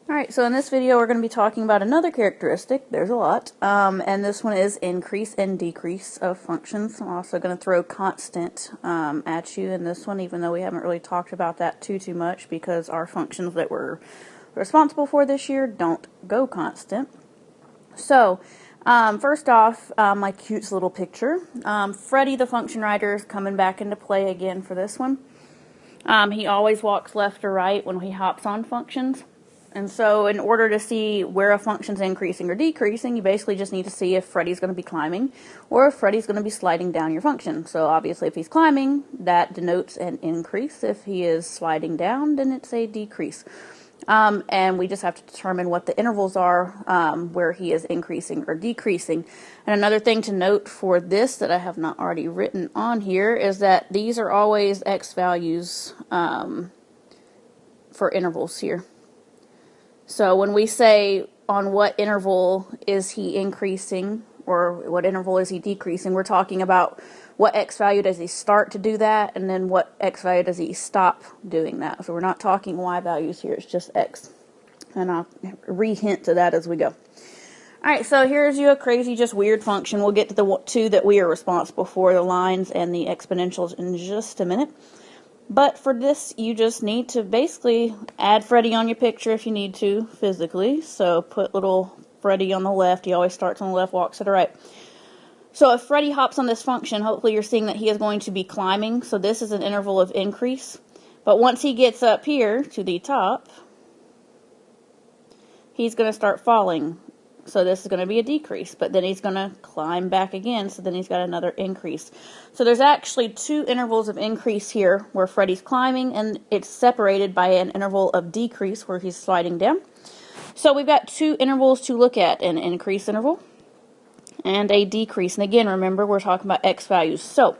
Alright, so in this video we're going to be talking about another characteristic. There's a lot. And this one is increase and decrease of functions. I'm also going to throw constant at you in this one, even though we haven't really talked about that too much because our functions that we're responsible for this year don't go constant. So, first off, my cute little picture. Freddy the function writer is coming back into play again for this one. He always walks left or right when he hops on functions. And so in order to see where a function's increasing or decreasing, you basically just need to see if Freddy's going to be climbing or if Freddy's going to be sliding down your function. So obviously if he's climbing, that denotes an increase. If he is sliding down, then it's a decrease. And we just have to determine what the intervals are where he is increasing or decreasing. And another thing to note for this that I have not already written on here is that these are always x values for intervals here. So when we say on what interval is he increasing or what interval is he decreasing, we're talking about what x value does he start to do that and then what x value does he stop doing that. So we're not talking y values here, it's just x. And I'll re-hint to that as we go. Alright, so here's you a crazy, just weird function. We'll get to the two that we are responsible for, the lines and the exponentials, in just a minute. But for this, you just need to basically add Freddy on your picture if you need to, physically. So put little Freddy on the left. He always starts on the left, walks to the right. So if Freddy hops on this function, hopefully you're seeing that he is going to be climbing. So this is an interval of increase. But once he gets up here to the top, he's going to start falling. So this is going to be a decrease, but then he's going to climb back again, so then he's got another increase. So there's actually two intervals of increase here where Freddy's climbing, and it's separated by an interval of decrease where he's sliding down. So we've got two intervals to look at, an increase interval and a decrease. And again, remember, we're talking about x values. So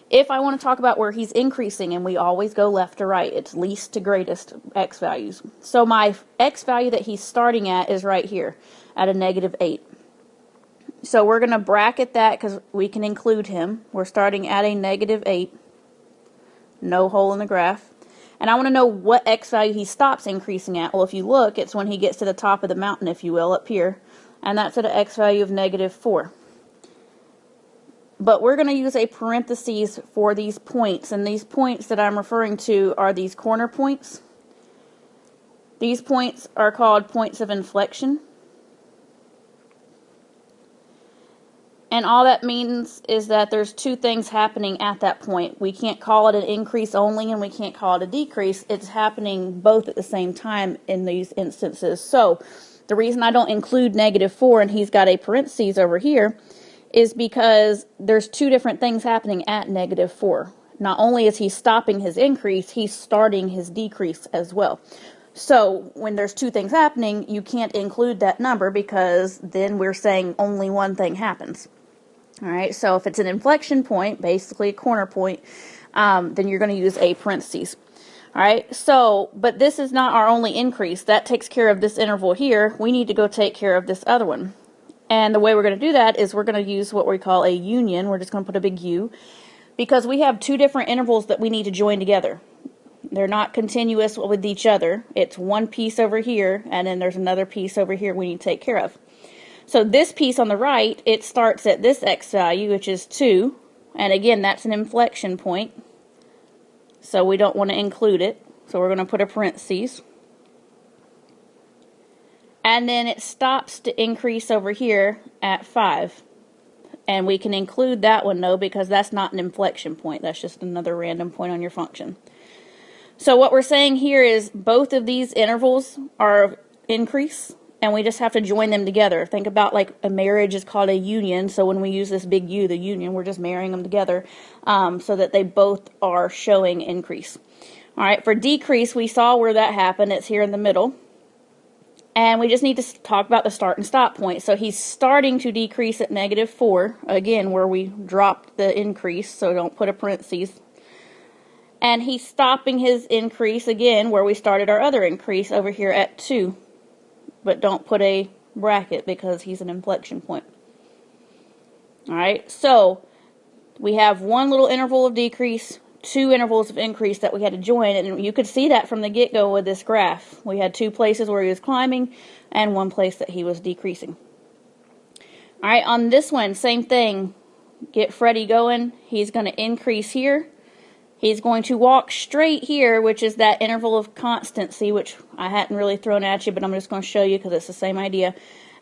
if I want to talk about where he's increasing, and we always go left to right, it's least to greatest x values. So my x value that he's starting at is right here at a -8. So we're going to bracket that because we can include him. We're starting at a -8, no hole in the graph. And I want to know what x value he stops increasing at. Well, if you look, it's when he gets to the top of the mountain, if you will, up here. And that's at an x value of -4. But we're going to use a parentheses for these points. And these points that I'm referring to are these corner points. These points are called points of inflection. And all that means is that there's two things happening at that point. We can't call it an increase only and we can't call it a decrease. It's happening both at the same time in these instances. So the reason I don't include -4 and he's got a parentheses over here is because there's two different things happening at -4. Not only is he stopping his increase, he's starting his decrease as well. So when there's two things happening, you can't include that number because then we're saying only one thing happens. Alright, so if it's an inflection point, basically a corner point, then you're going to use a parentheses. Alright, so, but this is not our only increase. That takes care of this interval here. We need to go take care of this other one. And the way we're going to do that is we're going to use what we call a union. We're just going to put a big U. Because we have two different intervals that we need to join together. They're not continuous with each other. It's one piece over here, and then there's another piece over here we need to take care of. So this piece on the right, it starts at this x value, which is 2. And again, that's an inflection point. So we don't want to include it. So we're going to put a parentheses. And then it stops to increase over here at 5. And we can include that one, though, because that's not an inflection point. That's just another random point on your function. So what we're saying here is both of these intervals are increase, and we just have to join them together. Think about like a marriage is called a union. So when we use this big U, the union, we're just marrying them together so that they both are showing increase. All right, for decrease, we saw where that happened. It's here in the middle. And we just need to talk about the start and stop point. So he's starting to decrease at -4, again, where we dropped the increase, so don't put a parentheses. And he's stopping his increase, again, where we started our other increase over here at 2. But don't put a bracket because he's an inflection point. Alright, so we have one little interval of decrease, two intervals of increase that we had to join, and you could see that from the get-go with this graph. We had two places where he was climbing and one place that he was decreasing. All right, on this one, same thing. Get Freddie going. He's going to increase here. He's going to walk straight here, which is that interval of constancy, which I hadn't really thrown at you, but I'm just going to show you because it's the same idea.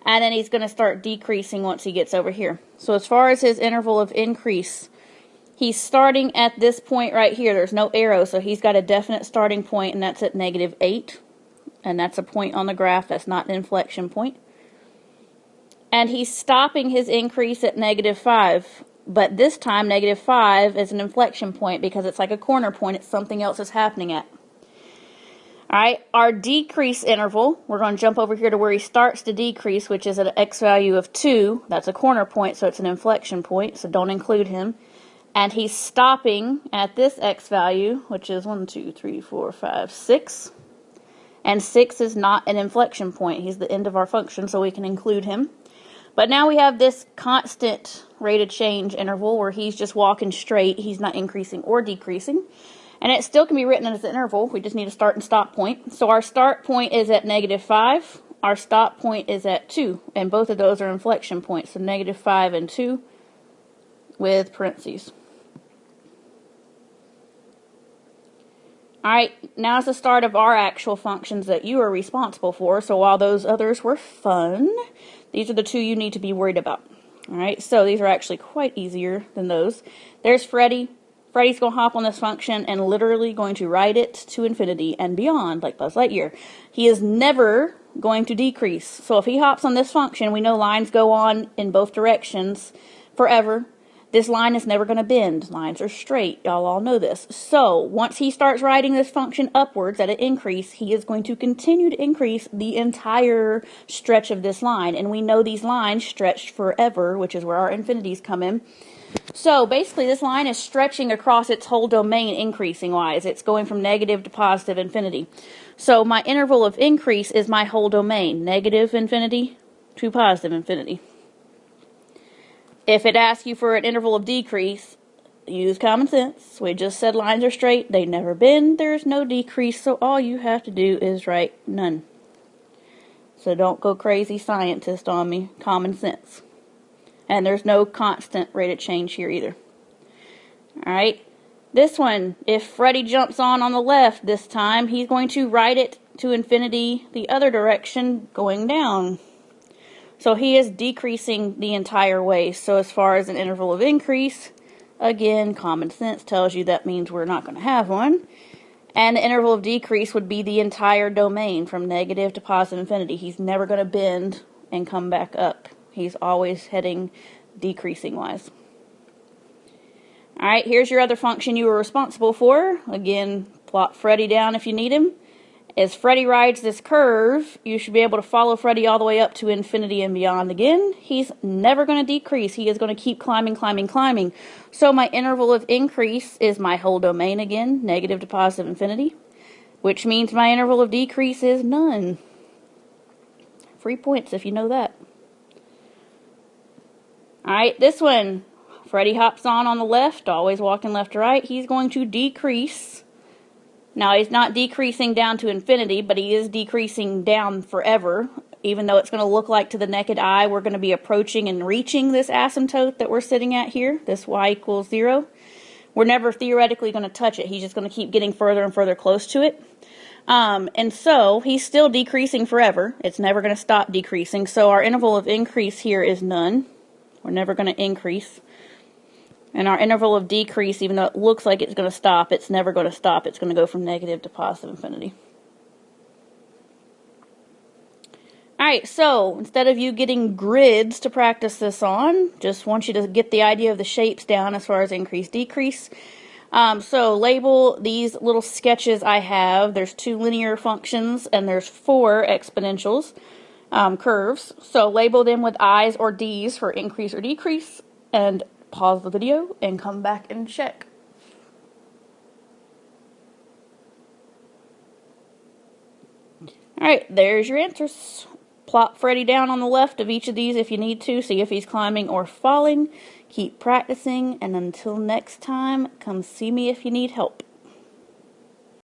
And then he's going to start decreasing once he gets over here. So as far as his interval of increase, he's starting at this point right here. There's no arrow, so he's got a definite starting point, and that's at -8. And that's a point on the graph. That's not an inflection point. And he's stopping his increase at -5. But this time, -5 is an inflection point because it's like a corner point. It's something else is happening at. Alright, our decrease interval, we're going to jump over here to where he starts to decrease, which is at an x value of 2. That's a corner point, so it's an inflection point, so don't include him. And he's stopping at this x value, which is 1, 2, 3, 4, 5, 6. And 6 is not an inflection point. He's the end of our function, so we can include him. But now we have this constant rate of change interval where he's just walking straight. He's not increasing or decreasing. And it still can be written as an interval. We just need a start and stop point. So our start point is at -5. Our stop point is at 2. And both of those are inflection points. So -5 and 2 with parentheses. Alright, now is the start of our actual functions that you are responsible for. So while those others were fun, these are the two you need to be worried about. Alright, so these are actually quite easier than those. There's Freddie. Freddie's going to hop on this function and literally going to ride it to infinity and beyond, like Buzz Lightyear. He is never going to decrease. So if he hops on this function, we know lines go on in both directions forever. This line is never going to bend. Lines are straight. Y'all all know this. So once he starts riding this function upwards at an increase, he is going to continue to increase the entire stretch of this line. And we know these lines stretch forever, which is where our infinities come in. So basically this line is stretching across its whole domain increasing wise. It's going from negative to positive infinity. So my interval of increase is my whole domain. Negative infinity to positive infinity. If it asks you for an interval of decrease, use common sense. We just said lines are straight. They never bend. There's no decrease. So all you have to do is write none. So don't go crazy scientist on me. Common sense. And there's no constant rate of change here either. Alright. This one, if Freddie jumps on the left this time, he's going to ride it to infinity the other direction going down. So he is decreasing the entire way. So as far as an interval of increase, again, common sense tells you that means we're not going to have one. And the interval of decrease would be the entire domain from negative to positive infinity. He's never going to bend and come back up. He's always heading decreasing wise. Alright, here's your other function you were responsible for. Again, plot Freddie down if you need him. As Freddie rides this curve, you should be able to follow Freddie all the way up to infinity and beyond again. He's never going to decrease. He is going to keep climbing, climbing, climbing. So my interval of increase is my whole domain again, negative to positive infinity, which means my interval of decrease is none. Free points if you know that. Alright, this one, Freddie hops on the left, always walking left to right. He's going to decrease. Now, he's not decreasing down to infinity, but he is decreasing down forever. Even though it's going to look like to the naked eye, we're going to be approaching and reaching this asymptote that we're sitting at here, this y equals 0. We're never theoretically going to touch it. He's just going to keep getting further and further close to it. And so, he's still decreasing forever. It's never going to stop decreasing. So, our interval of increase here is none. We're never going to increase. And our interval of decrease, even though it looks like it's going to stop, it's never going to stop. It's going to go from negative to positive infinity. Alright, so instead of you getting grids to practice this on, just want you to get the idea of the shapes down as far as increase, decrease. So label these little sketches I have. There's 2 linear functions and there's 4 exponentials, curves. So label them with I's or D's for increase or decrease, and pause the video and come back and check. Alright, there's your answers. plop Freddy down on the left of each of these if you need to, see if he's climbing or falling. Keep practicing, and until next time, come see me if you need help.